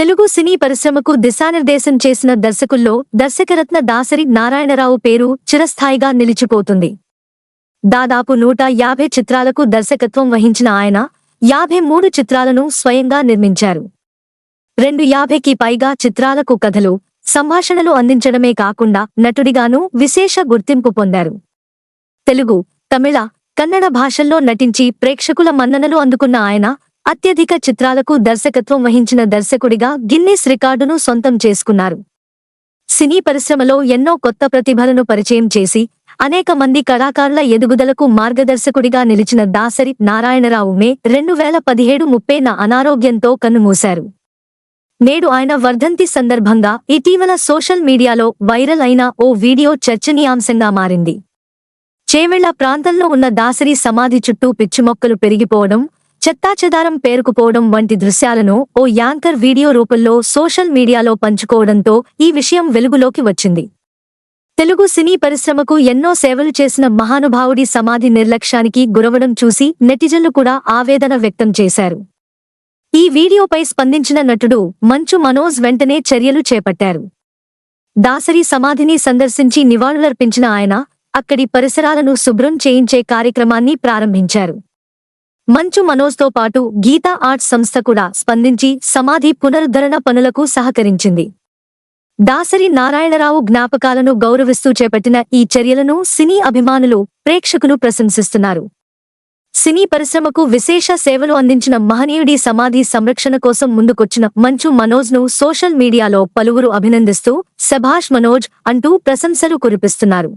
తెలుగు సినీ పరిశ్రమకు దిశానిర్దేశం చేసిన దర్శకుల్లో దర్శకరత్న దాసరి నారాయణరావు పేరు చిరస్థాయిగా నిలిచిపోతుంది. దాదాపు 150 చిత్రాలకు దర్శకత్వం వహించిన ఆయన 53 చిత్రాలను స్వయంగా నిర్మించారు. 250కి పైగా చిత్రాలకు కథలు, సంభాషణలు అందించడమే కాకుండా నటుడిగానూ విశేష గుర్తింపు పొందారు. తెలుగు, తమిళ, కన్నడ భాషల్లో నటించి ప్రేక్షకుల మన్ననలు అందుకున్న ఆయన అత్యధిక చిత్రాలకు దర్శకత్వం వహించిన దర్శకుడిగా గిన్నిస్ రికార్డును సొంతం చేసుకున్నారు. సినీ పరిశ్రమలో ఎన్నో కొత్త ప్రతిభలను పరిచయం చేసి అనేక మంది కళాకారుల ఎదుగుదలకు మార్గదర్శకుడిగా నిలిచిన దాసరి నారాయణరావు మే 2017 30న అనారోగ్యంతో కన్నుమూశారు. నేడు ఆయన వర్ధంతి సందర్భంగా ఇటీవల సోషల్ మీడియాలో వైరల్ అయిన ఓ వీడియో చర్చనీయాంశంగా మారింది. చేవెళ్ల ప్రాంతంలో ఉన్న దాసరి సమాధి చుట్టూ పిచ్చిమొక్కలు పెరిగిపోవడం, చెత్తాచెదారం పేరుకుపోవడం వంటి దృశ్యాలను ఓ యాంకర్ వీడియో రూపంలో సోషల్ మీడియాలో పంచుకోవడంతో ఈ విషయం వెలుగులోకి వచ్చింది. తెలుగు సినీ పరిశ్రమకు ఎన్నో సేవలు చేసిన మహానుభావుడి సమాధి నిర్లక్ష్యానికి గురవడం చూసి నెటిజన్లు కూడా ఆవేదన వ్యక్తం చేశారు. ఈ వీడియోపై స్పందించిన నటుడు మంచు మనోజ్ వెంటనే చర్యలు చేపట్టారు. దాసరి సమాధిని సందర్శించి నివాళులర్పించిన ఆయన అక్కడి పరిసరాలను శుభ్రం చేయించే కార్యక్రమాన్ని ప్రారంభించారు. మంచు మనోజ్తో పాటు గీతా ఆర్ట్స్ సంస్థ కూడా స్పందించి సమాధి పునరుద్ధరణ పనులకు సహకరించింది. దాసరి నారాయణరావు జ్ఞాపకాలను గౌరవిస్తూ చేపట్టిన ఈ చర్యలను సినీ అభిమానులు, ప్రేక్షకులు ప్రశంసిస్తున్నారు. సినీ పరిశ్రమకు విశేష సేవలు అందించిన మహనీయుడి సమాధి సంరక్షణ కోసం ముందుకొచ్చిన మంచు మనోజ్ను సోషల్ మీడియాలో పలువురు అభినందిస్తూ శభాష్ మనోజ్ అంటూ ప్రశంసలు కురిపిస్తున్నారు.